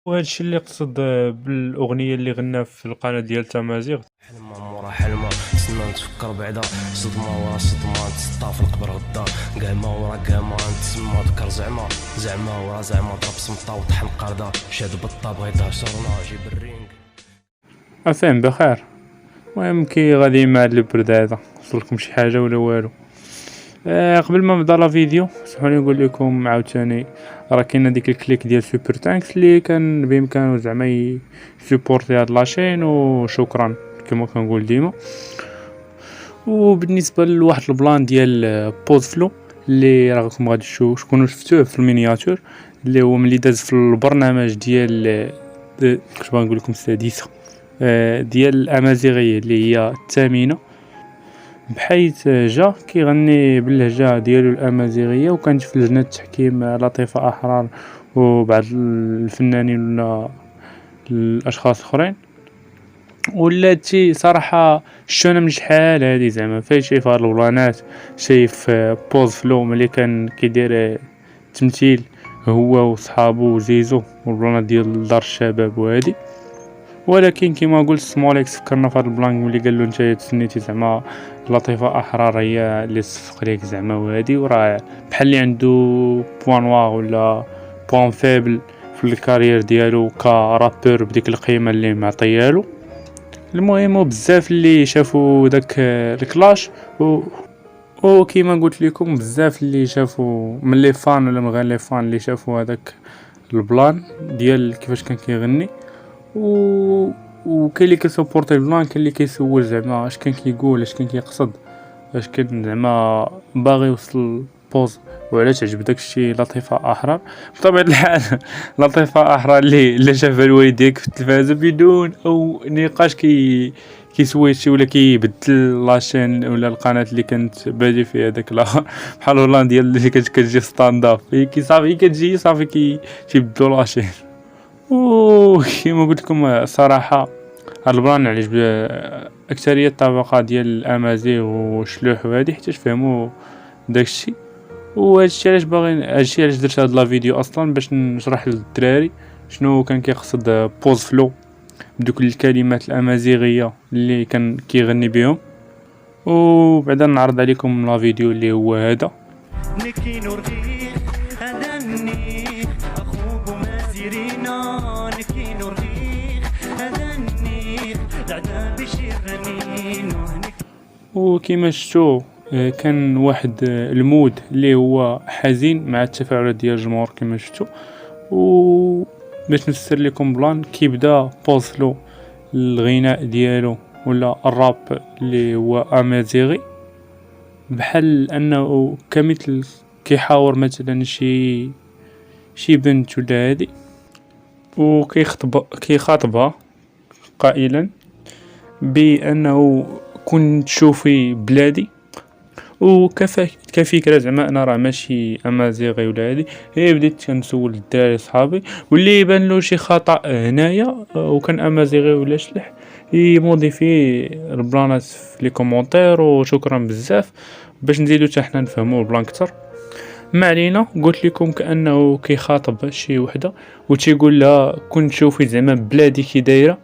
وهذا الشيء اللي قصد بالاغنيه اللي غناها في القناه ديال تمازيغ. حلمة مورا حلمة تسنى نتفكر بعدا صدمة ورا صدمة نتسطا في القبر غدا كاع ما ورا كاع ما نتسمى ذكر زعما ورا زعما ضرب سمطة وطحن قردة شاد بطة بغا يتهشرنا جيب الرينج. افهم بخير. المهم كي غادي مع البرد هذا وصلكم شي حاجه ولا والو. قبل ما نبدا لا فيديو سمحوا لي نقول لكم عاوتاني راه كاين ديك الكليك ديال سوبر تانكس اللي كان بامكانه زعما يسيبورتي هاد لاشين، وشكرا كما كنقول ديما. وبالنسبه لواحد البلان ديال بوز فلو اللي راكم غادي تكونوا شفتوه في المينياتور، اللي هو ملي داز في البرنامج ديال كنت بغا نقول لكم السادسه ديال الامازيغيه اللي هي الثامنه، بحيث جا كيغني باللهجه ديالو الامازيغيه، وكانت في لجنه التحكيم لطيفه احرار وبعض الفنانين ولا الاشخاص الاخرين. ولاتي صراحه شونا من شحال هادي زعما فايت شي في هاد البلانات، شايف بوز فلو ملي كان كيدير تمثيل هو وصحابو وزيزو والبلانات ديال دار الشباب وهادي. ولكن كما قلت سموليكس فكرنا في هاد البلان ملي قال له نتايا تسنيتي زعما لطيفه احرار هي اللي صفق ليك زعما وهادي، وراه بحال اللي عنده بوان نوار ولا بوان فيبل في الكارير ديالو كرابور بديك القيمه اللي معطيالو. المهم بزاف اللي شافوا داك الكلاش وكيما قلت لكم بزاف اللي شافوا من لي فان ولا من غير لي فان اللي شافوا هذاك البلان ديال كيفاش كان كيغني. وكاين اللي كيسوبورتي البلان، كاين اللي كيسول زعما اش كان كيقول، اش كان كيقصد، اش كان زعما باغي يوصل بوز، وعلاش عجب داكشي لطيفه احرار. بطبيعه الحال لطيفه احرار اللي شافها الوالديك في التلفازه بدون او نقاش كيسويتشي ولا كيبدل لاشين ولا القناه اللي كانت بادي فيها داك بحال هولندا اللي كتجي ستاند كي صافي كتجي صافي كيبدلوا لاشين. وكما قلت لكم صراحه هاد البلان عجب اكثريه الطبقه ديال الامازيغ وشلوح وهادي حيت فهموا داكشي. وهادشي علاش باغي هادشي علاش درت هاد لا فيديو اصلا باش نشرح للدراري شنو كان كيقصد بوز فلو بدوك الكلمات الامازيغيه اللي كان كيغني بهم. وبعدا نعرض عليكم لا فيديو اللي هو هذا. نكي نورغي هدني اخوك مازيرينا نكي نورغي هدني العذاب شيرني. وكما شفتوا كان واحد المود اللي هو حزين مع التفاعلات ديال الجمهور كما شفتوا. باش نفسر لكم بلان كيبدا بوزلو الغناء ديالو ولا الراب اللي هو امازيغي، بحال انه كمثل كيحاور مثلا شي بنت ولا هادي، كيخاطبها قائلا بانه كنت تشوفي بلادي. كفكره زعما انا راه ماشي امازيغي ولا هادي. هي بديت كنسول الدراري صحابي واللي يبان له شي خطا هنايا وكان امازيغي ولا شلح يموديفي البلانات في لي كومونتير. وشكرا بزاف باش نزيدو حتى حنا نفهموا البلان اكثر. ما علينا، قلت لكم كانه كيخاطب شي وحده وتيقول لها كنت تشوفي زعما بلادي كي دايره،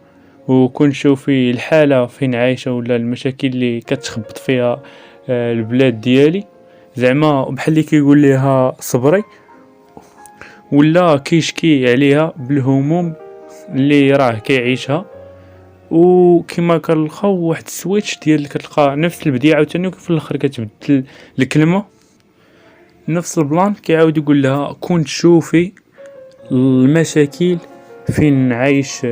وكنت تشوفي الحاله فين عايشه ولا المشاكل اللي كتخبط فيها البلاد ديالي، زعما بحال اللي كيقول ليها صبري ولا كيشكي عليها بالهموم اللي راه كيعيشها. وكما كنلقاو واحد السويتش ديال كتلقى نفس البديع عاوتاني في الاخر كتبدل الكلمه نفس البلان كيعاود يقول لها كنت شوفي المشاكل فين عايش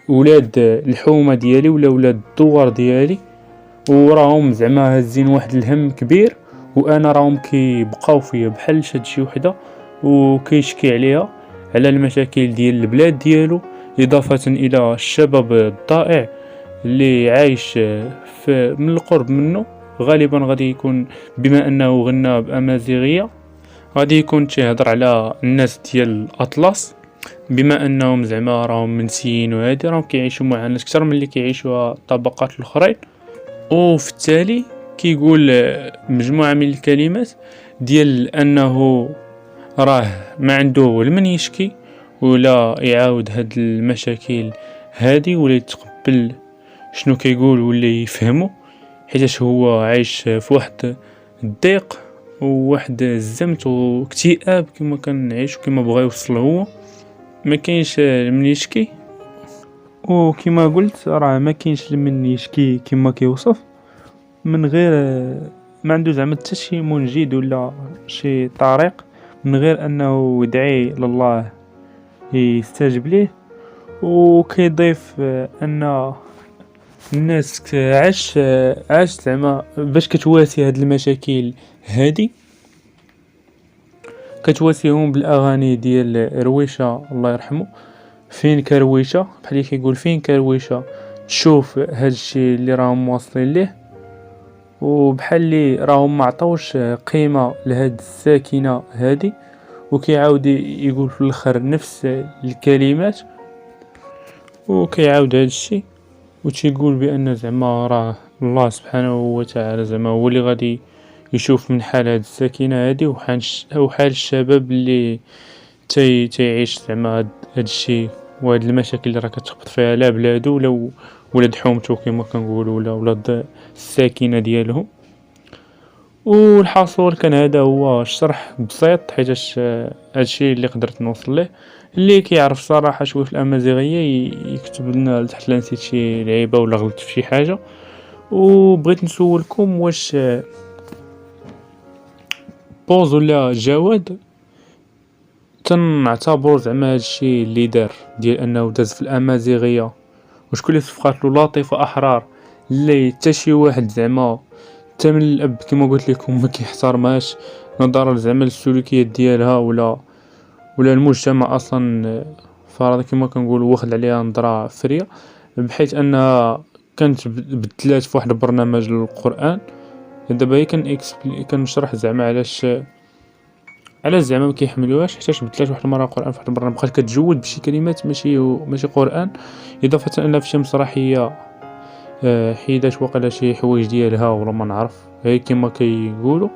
ولاد الحومه ديالي ولا ولاد الدوار ديالي، وراهم زعما هازين واحد الهم كبير، وانا راهم كيبقاو فيا بحال شاد شي وحده وكيشكي عليها على المشاكل ديال البلاد ديالو، اضافه الى الشباب الضائع اللي عايش في من القرب منه. غالبا غادي يكون بما انه غنى بامازيغيه غادي يكون تيهضر على الناس ديال الاطلس، بما انهم زعما راهم منسيين وهادي راهم كيعيشوا معاناه اكثر من اللي كيعيشوها الطبقات الاخرين. وفي التالي كيقول مجموعه من الكلمات ديال انه راه ما عنده لمن يشكي ولا يعاود هاد المشاكل هادي، ولا يتقبل شنو كيقول ولا يفهمو، حيتاش هو عايش في واحد الضيق وواحد الزمت واكتئاب كما كنعيش وكما بغا يوصل هو. ما كاينش من يشكي، وكما قلت راه ما كاينش من يشكي كما كيوصف من غير ما عنده زعما حتى شي منجد ولا شي طريق من غير انه يدعي لله يستجب ليه. وكيضيف ان الناس عاش زعما باش كتواسي هاد المشاكل هادي، كتواسيهم بالاغاني ديال رويشه الله يرحمه. فين كرويشه بحال اللي كيقول فين كرويشه تشوف هادشي اللي راهم واصلين ليه، وبحال اللي راهم ما عطاوش قيمه لهاد الساكنه هادي. وكيعاود يقول في الاخر نفس الكلمات، وكيعاود هاد الشيء وتيقول بان زعما راه الله سبحانه وتعالى زعما هو اللي غادي يشوف من حال هاد الساكنه هادي وحال الشباب اللي تيعيش زعما هاد الشيء وهاد المشاكل اللي راه كتخبط فيها لا بلادو ولا ولاد حومتو كما كنقولوا ولا ولاد الساكنه ديالهم. والحاصل كان هذا هو الشرح بسيط، حيتاش هادشي اللي قدرت نوصل ليه. اللي كيعرف صراحه شويه في الامازيغيه يكتب لنا تحت لا نسيت شي لعيبه ولا غلطت في شي حاجه. وبغيت نسولكم واش بوز ولا جواد تنعتبروا زعما هادشي اللي دار ديال انه داز في الامازيغيه وشكون اللي صفقات له لطيفه احرار اللي حتى شي واحد زعما حتى من الاب كما قلت لكم ما كيحترمهاش نظرا زعما السلوكيات ديالها ولا المجتمع اصلا فرض كما كنقولوا واخد عليها نظره فريه، بحيث انها كانت بدلات في واحد البرنامج للقران. دابا هي كنشرح زعما علاش زعما ما كيحملوهاش، حيتاش بدلات واحد المره القران في واحد البرنامج بقات كتجود بشي كلمات ماشي قران، اضافه ان في شي مسرحيه حيدات وقيلا شي حوايج ديالها ولا ما نعرف هي كما كيقولوا.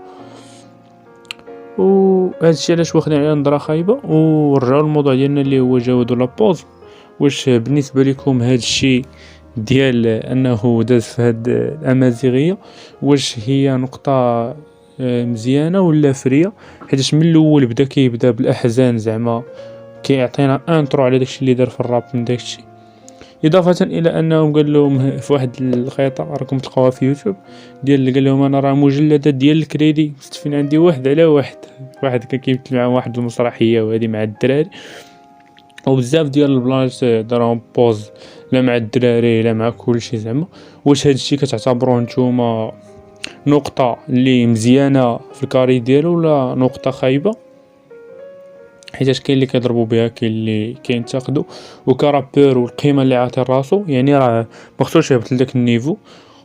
وهذا الشيء علاش واخدين عليه نظره خايبه. ورجعوا الموضوع ديالنا اللي هو جواد ولا بوز. واش بالنسبه لكم هذا الشيء ديال انه داز في هاد الامازيغيه واش هي نقطه مزيانه ولا فريه؟ حيتاش من الاول كيبدا بالاحزان زعما كيعطينا انترو على داكشي اللي دار في الراب من داكشي، اضافه الى انهم قال لهم في واحد الخيطه راكم تلقاوها في يوتيوب ديال قال لهم انا راه مجلدات ديال الكريدي مستفين عندي واحد على واحد كان كيمثل مع واحد المسرحيه وهذه مع الدراري، وبزاف ديال البلانات دارهم بوز لا مع الدراري لا مع كلشي زعما. واش هادشي كتعتبروه نتوما نقطه اللي مزيانه في الكاري ديالو ولا نقطه خايبه؟ حيتاش كاين اللي كيضربوا بها كاين اللي كينتقدوا. وكرابور والقيمه اللي عاطي راسو يعني راه مخصوص يهبط لذاك النيفو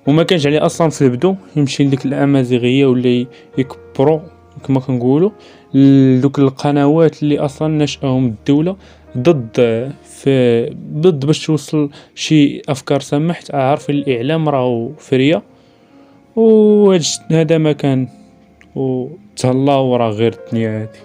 وما كانش عليه اصلا في البدو يمشي لديك الامازيغيه ولا يكبروا كما كنقولوا لدوك القنوات اللي اصلا نشأهم الدوله ضد باش توصل شي افكار سمحت. عارف الاعلام راهو فريه وهذا ما كان وتهلاو راه غير الدنيا هذه.